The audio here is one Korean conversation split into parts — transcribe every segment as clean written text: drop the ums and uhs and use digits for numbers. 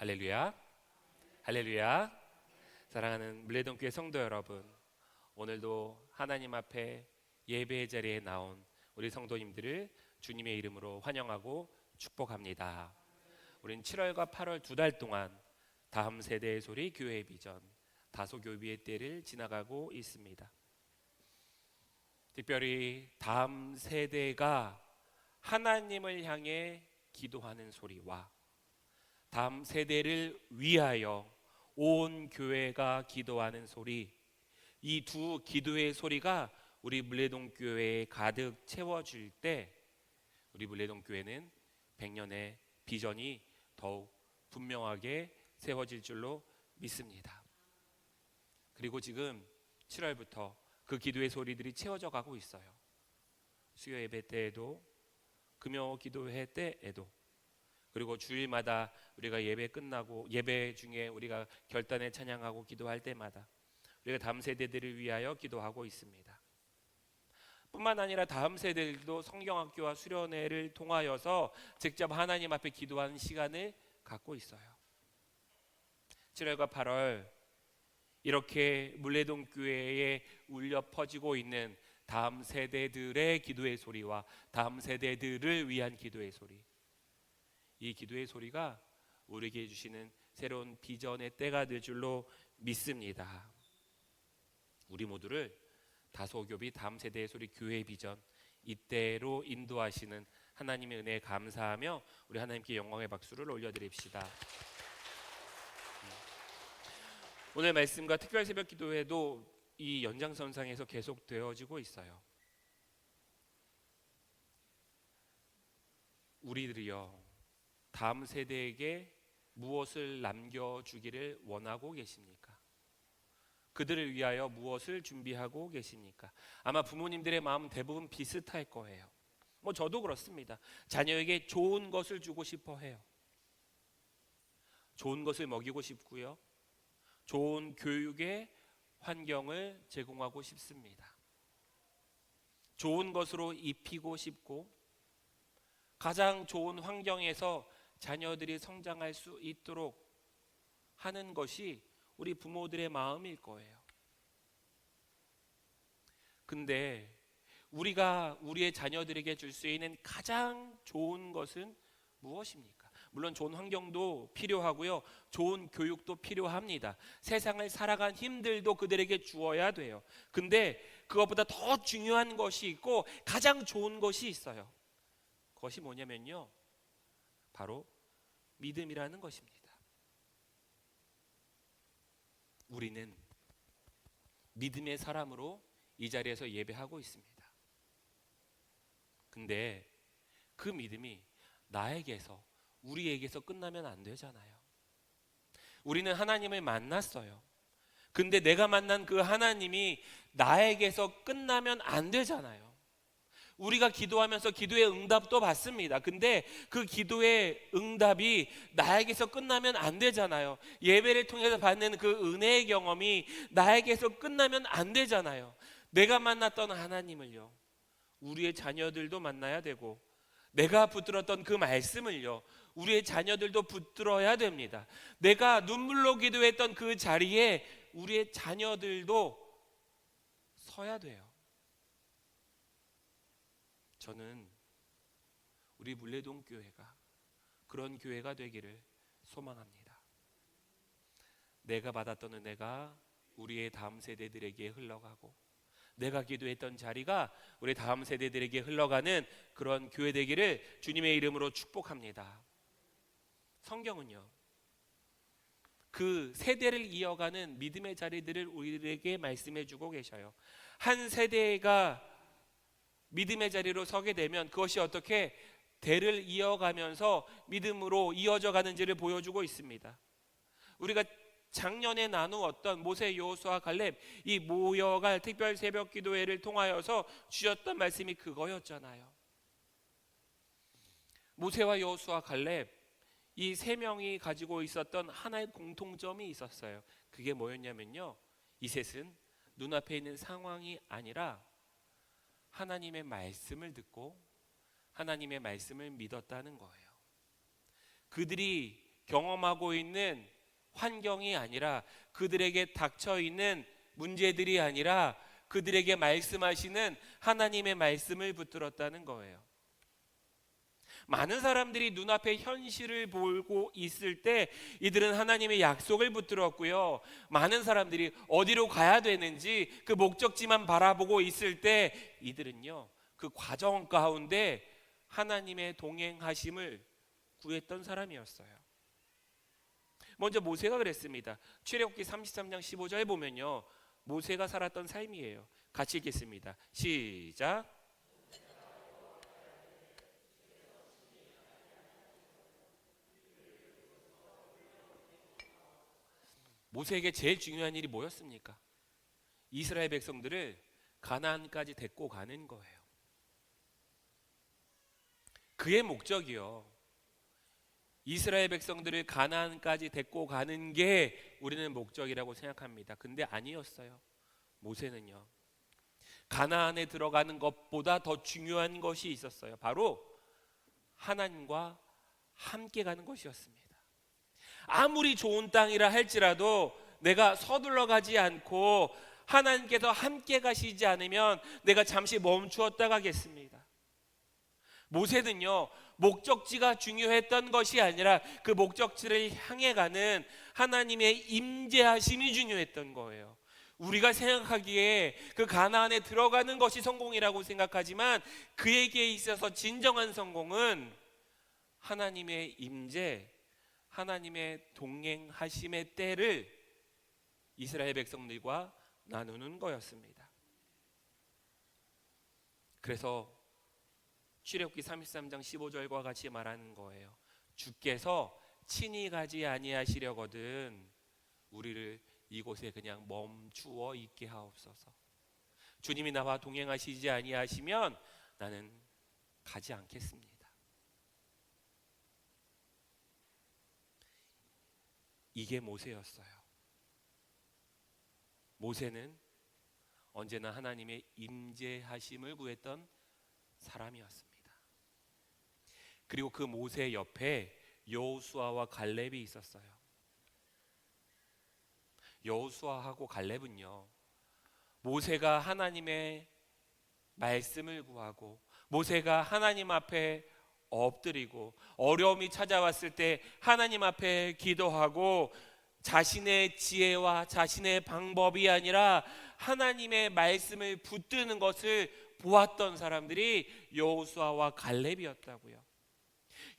할렐루야, 할렐루야. 사랑하는 물레동교회 성도 여러분, 오늘도 하나님 앞에 예배의 자리에 나온 우리 성도님들을 주님의 이름으로 환영하고 축복합니다. 우린 7월과 8월 두 달 동안 다음 세대의 소리 교회의 비전 다소교비의 때를 지나가고 있습니다. 특별히 다음 세대가 하나님을 향해 기도하는 소리와 다음 세대를 위하여 온 교회가 기도하는 소리, 이 두 기도의 소리가 우리 물레동 교회에 가득 채워질 때 우리 물레동 교회는 100년의 비전이 더욱 분명하게 세워질 줄로 믿습니다. 그리고 지금 7월부터 그 기도의 소리들이 채워져 가고 있어요. 수요 예배 때에도, 금요 기도회 때에도, 그리고 주일마다 우리가 예배 끝나고 예배 중에 우리가 결단에 찬양하고 기도할 때마다 우리가 다음 세대들을 위하여 기도하고 있습니다. 뿐만 아니라 다음 세대들도 성경학교와 수련회를 통하여서 직접 하나님 앞에 기도하는 시간을 갖고 있어요. 7월과 8월 이렇게 물레동 교회에 울려 퍼지고 있는 다음 세대들의 기도의 소리와 다음 세대들을 위한 기도의 소리, 이 기도의 소리가 우리에게 주시는 새로운 비전의 때가 될 줄로 믿습니다. 우리 모두를 다소교비 다음 세대의 소리 교회의 비전 이때로 인도하시는 하나님의 은혜에 감사하며 우리 하나님께 영광의 박수를 올려드립시다. 오늘 말씀과 특별 새벽 기도회도 이 연장선상에서 계속 되어지고 있어요. 우리들이요, 다음 세대에게 무엇을 남겨주기를 원하고 계십니까? 그들을 위하여 무엇을 준비하고 계십니까? 아마 부모님들의 마음은 대부분 비슷할 거예요. 저도 그렇습니다. 자녀에게 좋은 것을 주고 싶어 해요. 좋은 것을 먹이고 싶고요, 좋은 교육의 환경을 제공하고 싶습니다. 좋은 것으로 입히고 싶고 가장 좋은 환경에서 자녀들이 성장할 수 있도록 하는 것이 우리 부모들의 마음일 거예요. 근데 우리가 우리의 자녀들에게 줄 수 있는 가장 좋은 것은 무엇입니까? 물론 좋은 환경도 필요하고요, 좋은 교육도 필요합니다. 세상을 살아간 힘들도 그들에게 주어야 돼요. 근데 그것보다 더 중요한 것이 있고 가장 좋은 것이 있어요. 그것이 뭐냐면요, 바로 믿음이라는 것입니다. 우리는 믿음의 사람으로 이 자리에서 예배하고 있습니다. 근데 그 믿음이 나에게서, 우리에게서 끝나면 안 되잖아요. 우리는 하나님을 만났어요. 근데 내가 만난 그 하나님이 나에게서 끝나면 안 되잖아요. 우리가 기도하면서 기도의 응답도 받습니다. 근데 그 기도의 응답이 나에게서 끝나면 안 되잖아요. 예배를 통해서 받는 그 은혜의 경험이 나에게서 끝나면 안 되잖아요. 내가 만났던 하나님을요, 우리의 자녀들도 만나야 되고, 내가 붙들었던 그 말씀을요, 우리의 자녀들도 붙들어야 됩니다. 내가 눈물로 기도했던 그 자리에 우리의 자녀들도 서야 돼요. 저는 우리 물레동 교회가 그런 교회가 되기를 소망합니다. 내가 받았던 은혜가 우리의 다음 세대들에게 흘러가고, 내가 기도했던 자리가 우리 다음 세대들에게 흘러가는 그런 교회 되기를 주님의 이름으로 축복합니다. 성경은요, 그 세대를 이어가는 믿음의 자리들을 우리에게 말씀해 주고 계셔요. 한 세대가 믿음의 자리로 서게 되면 그것이 어떻게 대를 이어가면서 믿음으로 이어져 가는지를 보여주고 있습니다. 우리가 작년에 나누었던 모세, 여호수아, 갈렙, 이 모여갈 특별 새벽 기도회를 통하여서 주셨던 말씀이 그거였잖아요. 모세와 여호수아, 갈렙, 이 세 명이 가지고 있었던 하나의 공통점이 있었어요. 그게 뭐였냐면요, 이 셋은 눈앞에 있는 상황이 아니라 하나님의 말씀을 듣고 하나님의 말씀을 믿었다는 거예요. 그들이 경험하고 있는 환경이 아니라, 그들에게 닥쳐 있는 문제들이 아니라 그들에게 말씀하시는 하나님의 말씀을 붙들었다는 거예요. 많은 사람들이 눈앞에 현실을 보고 있을 때 이들은 하나님의 약속을 붙들었고요. 많은 사람들이 어디로 가야 되는지 그 목적지만 바라보고 있을 때 이들은요, 그 과정 가운데 하나님의 동행하심을 구했던 사람이었어요. 먼저 모세가 그랬습니다. 출애굽기 33장 15절 보면요, 모세가 살았던 삶이에요. 같이 읽겠습니다. 시작. 모세에게 제일 중요한 일이 뭐였습니까? 이스라엘 백성들을 가나안까지 데리고 가는 거예요. 그의 목적이요, 이스라엘 백성들을 가나안까지 데리고 가는 게 우리는 목적이라고 생각합니다. 근데 아니었어요. 모세는요, 가나안에 들어가는 것보다 더 중요한 것이 있었어요. 바로 하나님과 함께 가는 것이었습니다. 아무리 좋은 땅이라 할지라도 내가 서둘러 가지 않고 하나님께서 함께 가시지 않으면 내가 잠시 멈추었다 가겠습니다. 모세는요, 목적지가 중요했던 것이 아니라 그 목적지를 향해 가는 하나님의 임재하심이 중요했던 거예요. 우리가 생각하기에 그 가나안에 들어가는 것이 성공이라고 생각하지만 그에게 있어서 진정한 성공은 하나님의 임재, 하나님의 동행하심의 때를 이스라엘 백성들과 나누는 거였습니다. 그래서 출애굽기 33장 15절과 같이 말하는 거예요. 주께서 친히 가지 아니하시려거든 우리를 이곳에 그냥 멈추어 있게 하옵소서. 주님이 나와 동행하시지 아니하시면 나는 가지 않겠습니다. 이게 모세였어요. 모세는 언제나 하나님의 임재하심을 구했던 사람이었습니다. 그리고 그 모세 옆에 여호수아와 갈렙이 있었어요. 여호수아하고 갈렙은요, 모세가 하나님의 말씀을 구하고 모세가 하나님 앞에 엎드리고 어려움이 찾아왔을 때 하나님 앞에 기도하고 자신의 지혜와 자신의 방법이 아니라 하나님의 말씀을 붙드는 것을 보았던 사람들이 여호수아와 갈렙이었다고요.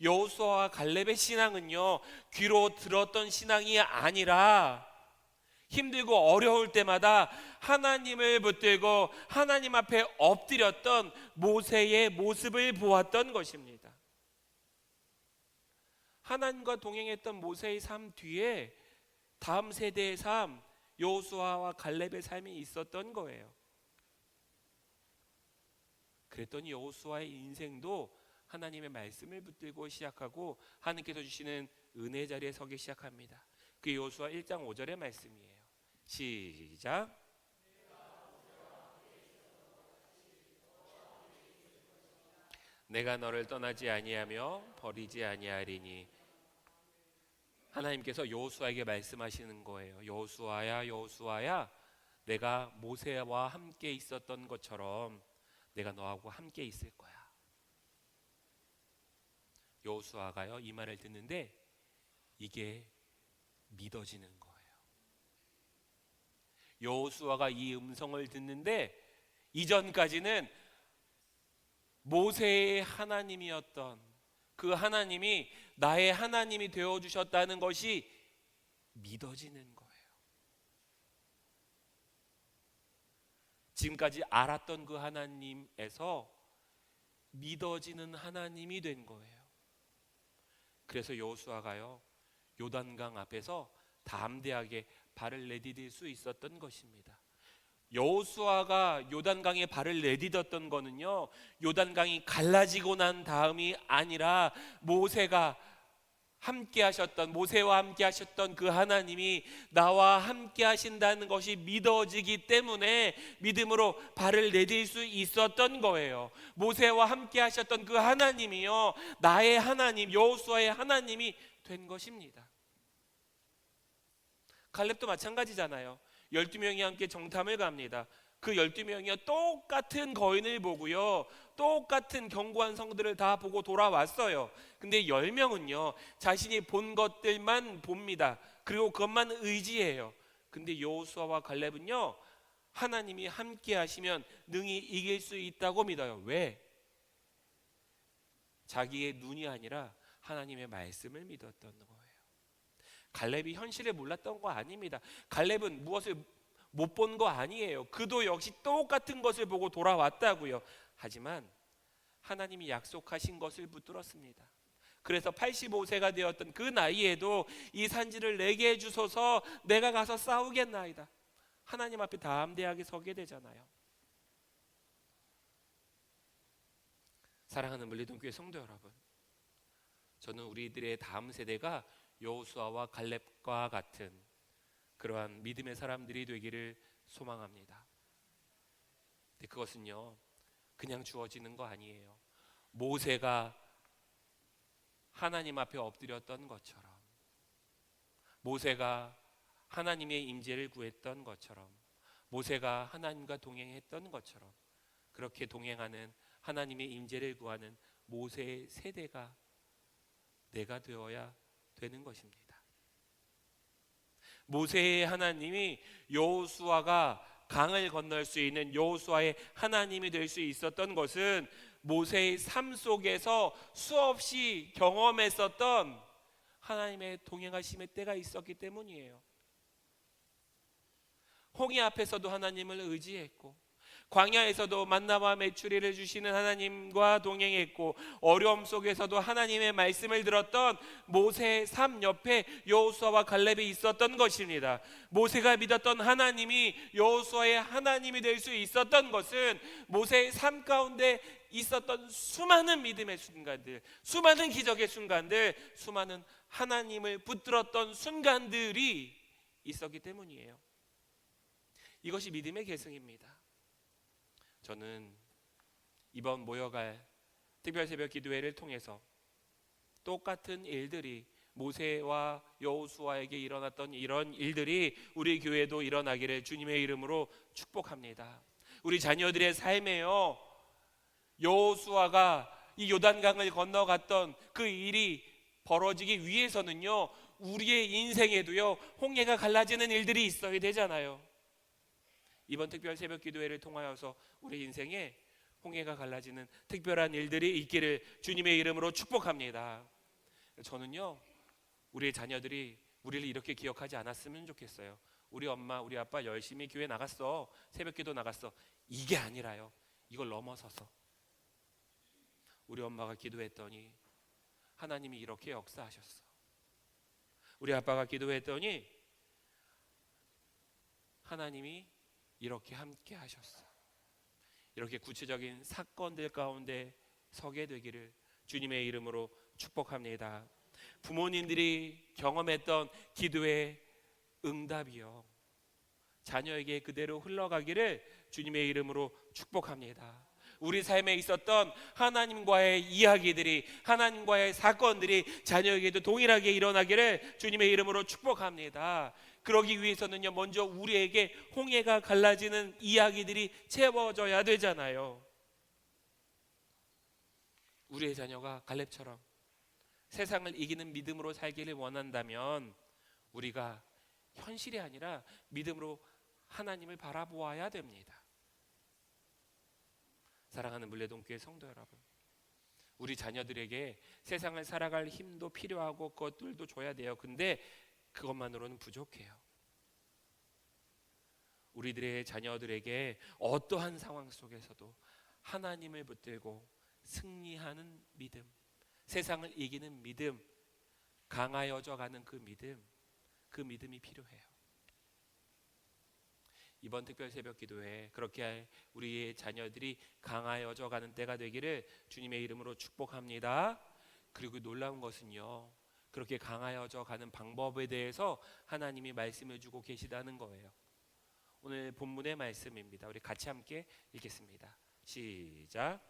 여호수아와 갈렙의 신앙은요, 귀로 들었던 신앙이 아니라 힘들고 어려울 때마다 하나님을 붙들고 하나님 앞에 엎드렸던 모세의 모습을 보았던 것입니다. 하나님과 동행했던 모세의 삶 뒤에 다음 세대의 삶, 여호수아와 갈렙의 삶이 있었던 거예요. 그랬더니 여호수아의 인생도 하나님의 말씀을 붙들고 시작하고 하나님께서 주시는 은혜 자리에 서기 시작합니다. 그게 여호수아 1장 5절의 말씀이에요. 시작. 내가 너를 떠나지 아니하며 버리지 아니하리니. 하나님께서 여호수아에게 말씀하시는 거예요. 여호수아야, 여호수아야, 내가 모세와 함께 있었던 것처럼 내가 너하고 함께 있을 거야. 여호수아가요, 이 말을 듣는데 이게 믿어지는 거예요. 여호수아가 이 음성을 듣는데 이전까지는 모세의 하나님이었던 그 하나님이 나의 하나님이 되어주셨다는 것이 믿어지는 거예요. 지금까지 알았던 그 하나님에서 믿어지는 하나님이 된 거예요. 그래서 여호수아가요, 요단강 앞에서 담대하게 발을 내디딜 수 있었던 것입니다. 여호수아가 요단강에 발을 내디뎠던 거는요, 요단강이 갈라지고 난 다음이 아니라 모세가 함께 하셨던, 모세와 함께 하셨던 그 하나님이 나와 함께 하신다는 것이 믿어지기 때문에 믿음으로 발을 내딜 수 있었던 거예요. 모세와 함께 하셨던 그 하나님이요, 나의 하나님, 여호수아의 하나님이 된 것입니다. 갈렙도 마찬가지잖아요. 12명이 함께 정탐을 갑니다. 그 12명이요 똑같은 거인을 보고요 똑같은 견고한 성들을 다 보고 돌아왔어요. 근데 10명은요 자신이 본 것들만 봅니다. 그리고 그것만 의지해요. 근데 여호수아와 갈렙은요 하나님이 함께 하시면 능히 이길 수 있다고 믿어요. 왜? 자기의 눈이 아니라 하나님의 말씀을 믿었던 거예요. 갈렙이 현실을 몰랐던 거 아닙니다. 갈렙은 무엇을 못 본 거 아니에요. 그도 역시 똑같은 것을 보고 돌아왔다고요. 하지만 하나님이 약속하신 것을 붙들었습니다. 그래서 85세가 되었던 그 나이에도 이 산지를 내게 해주소서 내가 가서 싸우겠나이다. 하나님 앞에 담대하게 서게 되잖아요. 사랑하는 물리동교회 성도 여러분, 저는 우리들의 다음 세대가 여호수아와 갈렙과 같은 그러한 믿음의 사람들이 되기를 소망합니다. 근데 그것은요 그냥 주어지는 거 아니에요. 모세가 하나님 앞에 엎드렸던 것처럼, 모세가 하나님의 임재를 구했던 것처럼, 모세가 하나님과 동행했던 것처럼 그렇게 동행하는 하나님의 임재를 구하는 모세의 세대가 내가 되어야 되는 것입니다. 모세의 하나님이 여호수아가 강을 건널 수 있는 여호수아의 하나님이 될 수 있었던 것은 모세의 삶 속에서 수없이 경험했었던 하나님의 동행하심의 때가 있었기 때문이에요. 홍해 앞에서도 하나님을 의지했고, 광야에서도 만나와 메추리를 주시는 하나님과 동행했고, 어려움 속에서도 하나님의 말씀을 들었던 모세의 삶 옆에 여호수아와 갈렙이 있었던 것입니다. 모세가 믿었던 하나님이 여호수아의 하나님이 될 수 있었던 것은 모세의 삶 가운데 있었던 수많은 믿음의 순간들, 수많은 기적의 순간들, 수많은 하나님을 붙들었던 순간들이 있었기 때문이에요. 이것이 믿음의 계승입니다. 저는 이번 모여갈 특별 새벽 기도회를 통해서 똑같은 일들이 모세와 여호수아에게 일어났던 이런 일들이 우리 교회도 일어나기를 주님의 이름으로 축복합니다. 우리 자녀들의 삶에요 여호수아가 이 요단강을 건너갔던 그 일이 벌어지기 위해서는요 우리의 인생에도요 홍해가 갈라지는 일들이 있어야 되잖아요. 이번 특별 새벽 기도회를 통하여서 우리 인생에 홍해가 갈라지는 특별한 일들이 있기를 주님의 이름으로 축복합니다. 저는요 우리 자녀들이 우리를 이렇게 기억하지 않았으면 좋겠어요. 우리 엄마 우리 아빠 열심히 교회 나갔어, 새벽 기도 나갔어, 이게 아니라요 이걸 넘어서서 우리 엄마가 기도했더니 하나님이 이렇게 역사하셨어. 우리 아빠가 기도했더니 하나님이 이렇게 함께 하셨어. 이렇게 구체적인 사건들 가운데 서게 되기를 주님의 이름으로 축복합니다. 부모님들이 경험했던 기도의 응답이요 자녀에게 그대로 흘러가기를 주님의 이름으로 축복합니다. 우리 삶에 있었던 하나님과의 이야기들이, 하나님과의 사건들이 자녀에게도 동일하게 일어나기를 주님의 이름으로 축복합니다. 그러기 위해서는요 먼저 우리에게 홍해가 갈라지는 이야기들이 채워져야 되잖아요. 우리의 자녀가 갈렙처럼 세상을 이기는 믿음으로 살기를 원한다면 우리가 현실이 아니라 믿음으로 하나님을 바라보아야 됩니다. 사랑하는 물레동교회 성도 여러분, 우리 자녀들에게 세상을 살아갈 힘도 필요하고 그것들도 줘야 돼요. 근데 그것만으로는 부족해요. 우리들의 자녀들에게 어떠한 상황 속에서도 하나님을 붙들고 승리하는 믿음, 세상을 이기는 믿음, 강하여져 가는 그 믿음이 필요해요. 이번 특별 새벽 기도에 그렇게 우리의 자녀들이 강하여져 가는 때가 되기를 주님의 이름으로 축복합니다. 그리고 놀라운 것은요 그렇게 강하여져 가는 방법에 대해서 하나님이 말씀해 주고 계시다는 거예요. 오늘 본문의 말씀입니다. 우리 같이 함께 읽겠습니다. 시작.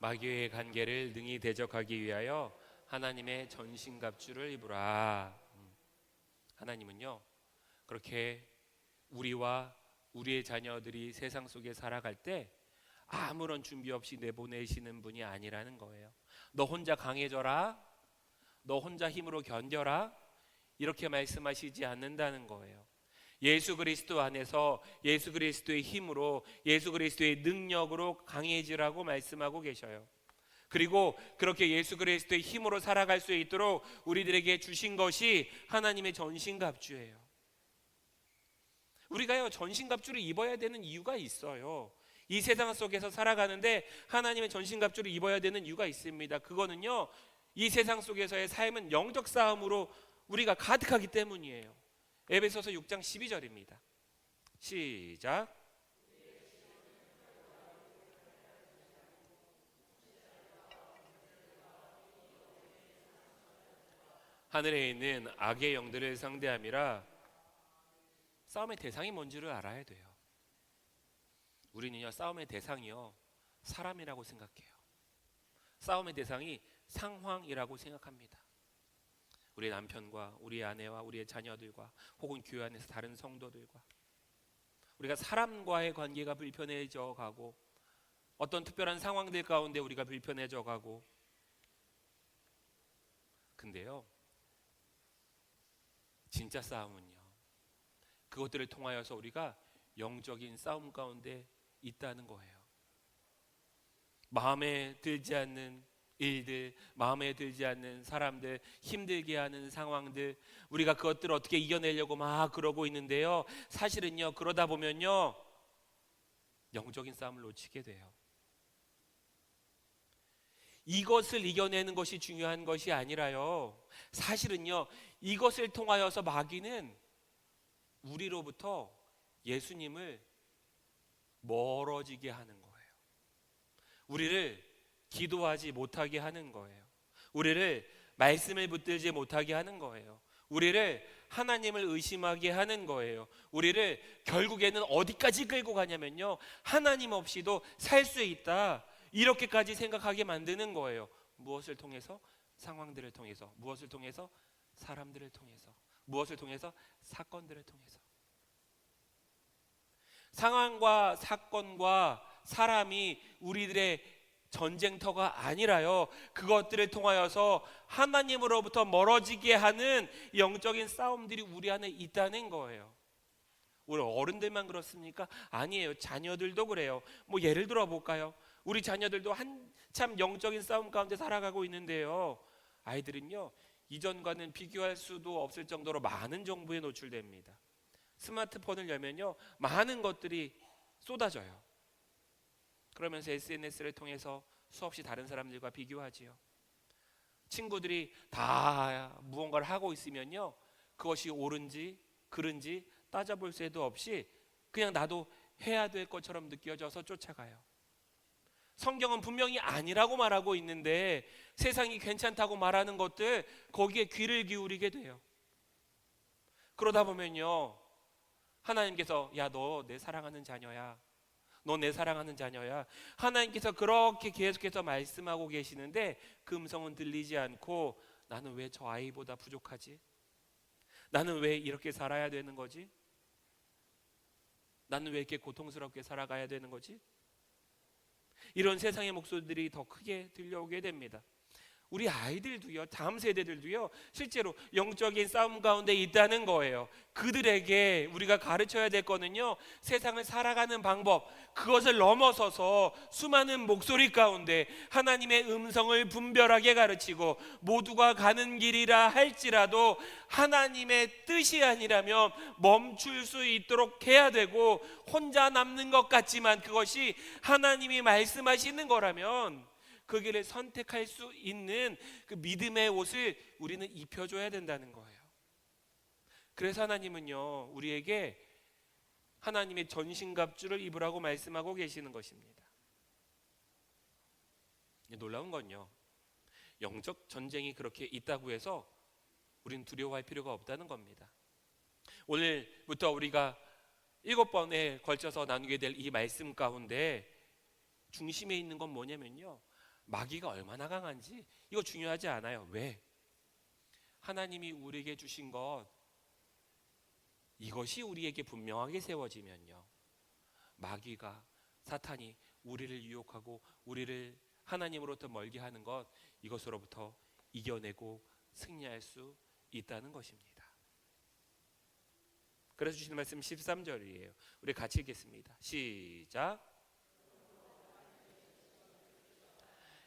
마귀의 관계를 능히 대적하기 위하여 하나님의 전신갑주를 입으라. 하나님은요, 그렇게 우리와 우리의 자녀들이 세상 속에 살아갈 때 아무런 준비 없이 내보내시는 분이 아니라는 거예요. 너 혼자 강해져라, 너 혼자 힘으로 견뎌라, 이렇게 말씀하시지 않는다는 거예요. 예수 그리스도 안에서 예수 그리스도의 힘으로, 예수 그리스도의 능력으로 강해지라고 말씀하고 계셔요. 그리고 그렇게 예수 그리스도의 힘으로 살아갈 수 있도록 우리들에게 주신 것이 하나님의 전신갑주예요. 우리가요, 전신갑주를 입어야 되는 이유가 있어요. 이 세상 속에서 살아가는데 하나님의 전신갑주를 입어야 되는 이유가 있습니다. 그거는요, 이 세상 속에서의 삶은 영적 싸움으로 우리가 가득하기 때문이에요. 에베소서 6장 12절입니다. 시작. 하늘에 있는 악의 영들을 상대함이라. 싸움의 대상이 뭔지를 알아야 돼요. 우리는요, 싸움의 대상이요, 사람이라고 생각해요. 싸움의 대상이 상황이라고 생각합니다. 우리의 남편과 우리의 아내와 우리의 자녀들과 혹은 교회 안에서 다른 성도들과 우리가 사람과의 관계가 불편해져 가고 어떤 특별한 상황들 가운데 우리가 불편해져 가고, 근데요, 진짜 싸움은요, 그것들을 통하여서 우리가 영적인 싸움 가운데 있다는 거예요. 마음에 들지 않는 일들, 마음에 들지 않는 사람들, 힘들게 하는 상황들, 우리가 그것들을 어떻게 이겨내려고 막 그러고 있는데요, 사실은요, 그러다 보면요, 영적인 싸움을 놓치게 돼요. 이것을 이겨내는 것이 중요한 것이 아니라요, 사실은요, 이것을 통하여서 마귀는 우리로부터 예수님을 멀어지게 하는 거예요. 우리를 기도하지 못하게 하는 거예요. 우리를 말씀을 붙들지 못하게 하는 거예요. 우리를 하나님을 의심하게 하는 거예요. 우리를 결국에는 어디까지 끌고 가냐면요, 하나님 없이도 살 수 있다, 이렇게까지 생각하게 만드는 거예요. 무엇을 통해서? 상황들을 통해서. 무엇을 통해서? 사람들을 통해서. 무엇을 통해서? 사건들을 통해서. 상황과 사건과 사람이 우리들의 전쟁터가 아니라요, 그것들을 통하여서 하나님으로부터 멀어지게 하는 영적인 싸움들이 우리 안에 있다는 거예요. 우리 어른들만 그렇습니까? 아니에요. 자녀들도 그래요. 뭐 예를 들어 볼까요? 우리 자녀들도 한참 영적인 싸움 가운데 살아가고 있는데요, 아이들은요, 이전과는 비교할 수도 없을 정도로 많은 정보에 노출됩니다. 스마트폰을 열면요, 많은 것들이 쏟아져요. 그러면서 SNS를 통해서 수없이 다른 사람들과 비교하지요. 친구들이 다 무언가를 하고 있으면요, 그것이 옳은지 그른지 따져볼 새도 없이 그냥 나도 해야 될 것처럼 느껴져서 쫓아가요. 성경은 분명히 아니라고 말하고 있는데 세상이 괜찮다고 말하는 것들, 거기에 귀를 기울이게 돼요. 그러다 보면요, 하나님께서 야, 너 내 사랑하는 자녀야, 너 내 사랑하는 자녀야, 하나님께서 그렇게 계속해서 말씀하고 계시는데 그 음성은 들리지 않고, 나는 왜 저 아이보다 부족하지? 나는 왜 이렇게 살아야 되는 거지? 나는 왜 이렇게 고통스럽게 살아가야 되는 거지? 이런 세상의 목소리들이 더 크게 들려오게 됩니다. 우리 아이들도요, 다음 세대들도요, 실제로 영적인 싸움 가운데 있다는 거예요. 그들에게 우리가 가르쳐야 될 거는요, 세상을 살아가는 방법, 그것을 넘어서서 수많은 목소리 가운데 하나님의 음성을 분별하게 가르치고, 모두가 가는 길이라 할지라도 하나님의 뜻이 아니라면 멈출 수 있도록 해야 되고, 혼자 남는 것 같지만 그것이 하나님이 말씀하시는 거라면 그 길을 선택할 수 있는 그 믿음의 옷을 우리는 입혀줘야 된다는 거예요. 그래서 하나님은요, 우리에게 하나님의 전신갑주를 입으라고 말씀하고 계시는 것입니다. 놀라운 건요, 영적 전쟁이 그렇게 있다고 해서 우리는 두려워할 필요가 없다는 겁니다. 오늘부터 우리가 7번에 걸쳐서 나누게 될 이 말씀 가운데 중심에 있는 건 뭐냐면요, 마귀가 얼마나 강한지 이거 중요하지 않아요. 왜? 하나님이 우리에게 주신 것, 이것이 우리에게 분명하게 세워지면요, 마귀가, 사탄이 우리를 유혹하고 우리를 하나님으로부터 멀게 하는 것, 이것으로부터 이겨내고 승리할 수 있다는 것입니다. 그래서 주시는 말씀 13절이에요. 우리 같이 읽겠습니다. 시작.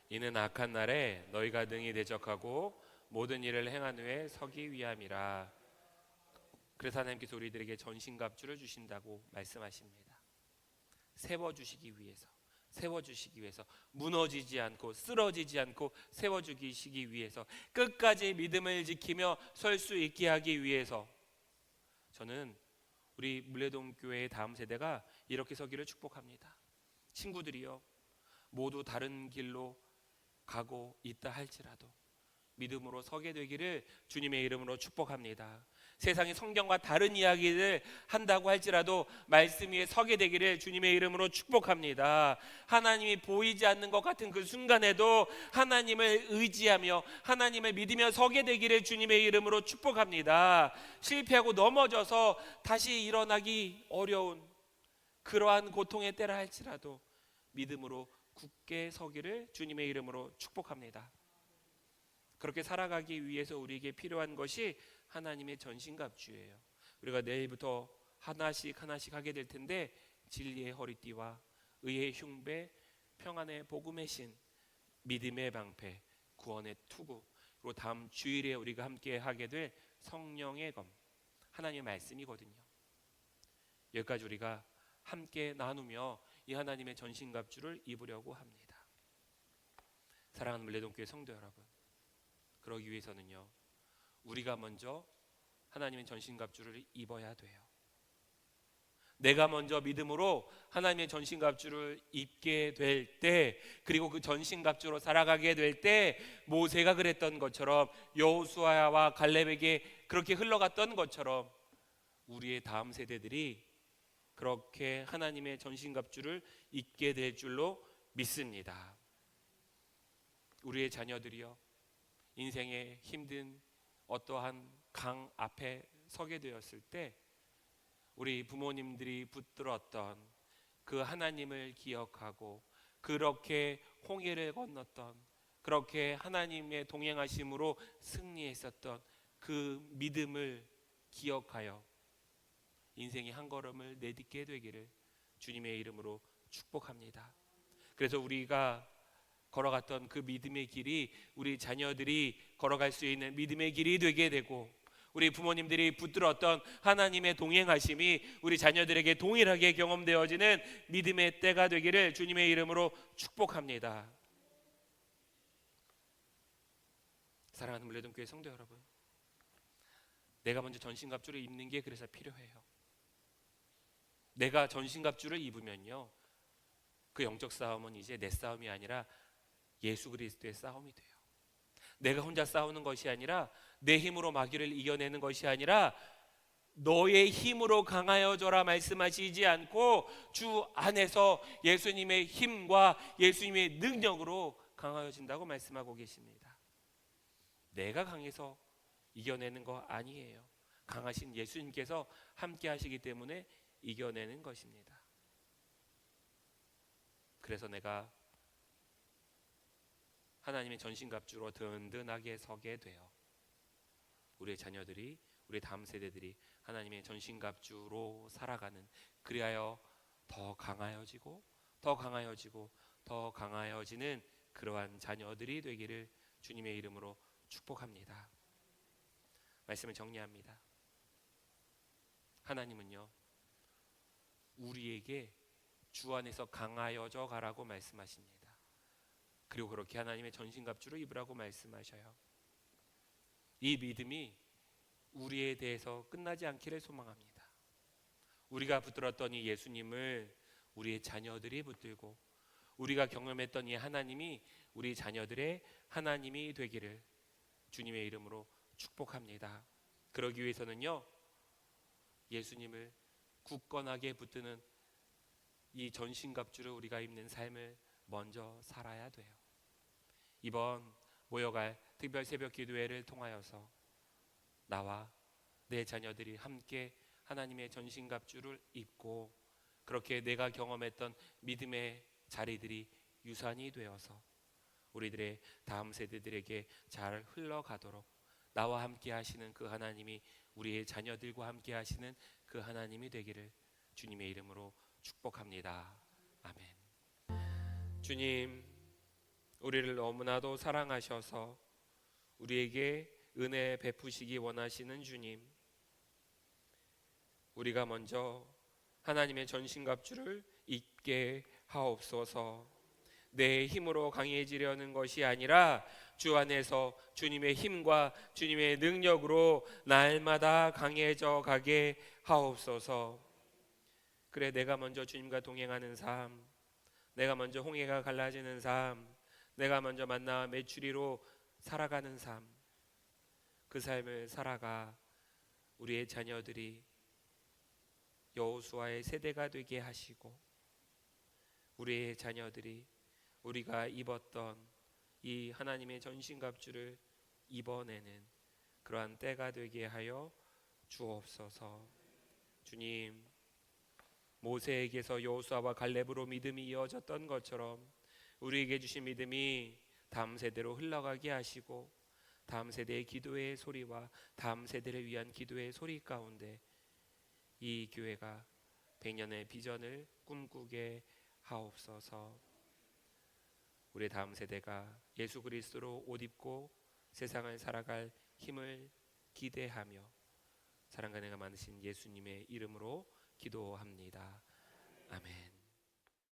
이는 악한 날에 너희가 능히 대적하고 모든 일을 행한 후에 서기 위함이라. 그래서 하나님께서 우리들에게 전신갑주를 주신다고 말씀하십니다. 세워주시기 위해서, 세워주시기 위해서, 무너지지 않고 쓰러지지 않고 세워주시기 위해서, 끝까지 믿음을 지키며 설 수 있게 하기 위해서, 저는 우리 물레동 교회의 다음 세대가 이렇게 서기를 축복합니다. 친구들이요, 모두 다른 길로 가고 있다 할지라도 믿음으로 서게 되기를 주님의 이름으로 축복합니다. 세상이 성경과 다른 이야기를 한다고 할지라도 말씀 위에 서게 되기를 주님의 이름으로 축복합니다. 하나님이 보이지 않는 것 같은 그 순간에도 하나님을 의지하며 하나님을 믿으며 서게 되기를 주님의 이름으로 축복합니다. 실패하고 넘어져서 다시 일어나기 어려운 그러한 고통의 때라 할지라도 믿음으로 굳게 서기를 주님의 이름으로 축복합니다. 그렇게 살아가기 위해서 우리에게 필요한 것이 하나님의 전신갑주예요. 우리가 내일부터 하나씩 하나씩 하게 될 텐데, 진리의 허리띠와 의의 흉배, 평안의 복음의 신, 믿음의 방패, 구원의 투구, 그리고 다음 주일에 우리가 함께 하게 될 성령의 검, 하나님의 말씀이거든요. 여기까지 우리가 함께 나누며 이 하나님의 전신갑주를 입으려고 합니다. 사랑하는 물레동교회 성도 여러분, 그러기 위해서는요, 우리가 먼저 하나님의 전신갑주를 입어야 돼요. 내가 먼저 믿음으로 하나님의 전신갑주를 입게 될 때, 그리고 그 전신갑주로 살아가게 될 때, 모세가 그랬던 것처럼, 여호수아와 갈렙에게 그렇게 흘러갔던 것처럼 우리의 다음 세대들이 그렇게 하나님의 전신갑주를 입게 될 줄로 믿습니다. 우리의 자녀들이요, 인생의 힘든 어떠한 강 앞에 서게 되었을 때 우리 부모님들이 붙들었던 그 하나님을 기억하고 그렇게 홍해를 건넜던, 그렇게 하나님의 동행하심으로 승리했었던 그 믿음을 기억하여 인생의 한 걸음을 내딛게 되기를 주님의 이름으로 축복합니다. 그래서 우리가 걸어갔던 그 믿음의 길이 우리 자녀들이 걸어갈 수 있는 믿음의 길이 되게 되고, 우리 부모님들이 붙들었던 하나님의 동행하심이 우리 자녀들에게 동일하게 경험되어지는 믿음의 때가 되기를 주님의 이름으로 축복합니다. 사랑하는 물레동교회 성도 여러분, 내가 먼저 전신갑주를 입는 게 그래서 필요해요. 내가 전신갑주를 입으면요, 그 영적 싸움은 이제 내 싸움이 아니라 예수 그리스도의 싸움이 돼요. 내가 혼자 싸우는 것이 아니라, 내 힘으로 마귀를 이겨내는 것이 아니라 너의 힘으로 강하여져라 말씀하시지 않고 주 안에서 예수님의 힘과 예수님의 능력으로 강하여진다고 말씀하고 계십니다. 내가 강해서 이겨내는 거 아니에요. 강하신 예수님께서 함께 하시기 때문에 이겨내는 것입니다. 그래서 내가 하나님의 전신갑주로 든든하게 서게 돼요. 우리의 자녀들이, 우리 다음 세대들이 하나님의 전신갑주로 살아가는, 그리하여 더 강하여지고 더 강하여지고 더 강하여지는 그러한 자녀들이 되기를 주님의 이름으로 축복합니다. 말씀을 정리합니다. 하나님은요, 우리에게 주 안에서 강하여져 가라고 말씀하십니다. 그리고 그렇게 하나님의 전신갑주를 입으라고 말씀하셔요. 이 믿음이 우리에 대해서 끝나지 않기를 소망합니다. 우리가 붙들었던 이 예수님을 우리의 자녀들이 붙들고, 우리가 경험했던 이 하나님이 우리 자녀들의 하나님이 되기를 주님의 이름으로 축복합니다. 그러기 위해서는요, 예수님을 굳건하게 붙드는 이 전신갑주를 우리가 입는 삶을 먼저 살아야 돼요. 이번 모여갈 특별 새벽 기도회를 통하여서 나와 내 자녀들이 함께 하나님의 전신갑주를 입고 그렇게 내가 경험했던 믿음의 자리들이 유산이 되어서 우리들의 다음 세대들에게 잘 흘러가도록 나와 함께 하시는 그 하나님이 우리의 자녀들과 함께 하시는 그 하나님이 되기를 주님의 이름으로 축복합니다. 아멘. 주님, 우리를 너무나도 사랑하셔서 우리에게 은혜 베푸시기 원하시는 주님, 우리가 먼저 하나님의 전신갑주를 입게 하옵소서. 내 힘으로 강해지려는 것이 아니라 주 안에서 주님의 힘과 주님의 능력으로 날마다 강해져 가게 하옵소서. 그래, 내가 먼저 주님과 동행하는 삶, 내가 먼저 홍해가 갈라지는 삶, 내가 먼저 만나와 메추리로 살아가는 삶, 그 삶을 살아가 우리의 자녀들이 여호수아의 세대가 되게 하시고 우리의 자녀들이 우리가 입었던 이 하나님의 전신갑주를 입어내는 그러한 때가 되게 하여 주옵소서. 주님, 모세에게서 여호수아와 갈렙으로 믿음이 이어졌던 것처럼 우리에게 주신 믿음이 다음 세대로 흘러가게 하시고 다음 세대의 기도의 소리와 다음 세대를 위한 기도의 소리 가운데 이 교회가 100년의 비전을 꿈꾸게 하옵소서. 우리 다음 세대가 예수 그리스도로 옷 입고 세상을 살아갈 힘을 기대하며 사랑과 은혜가 많으신 예수님의 이름으로 기도합니다. 아멘.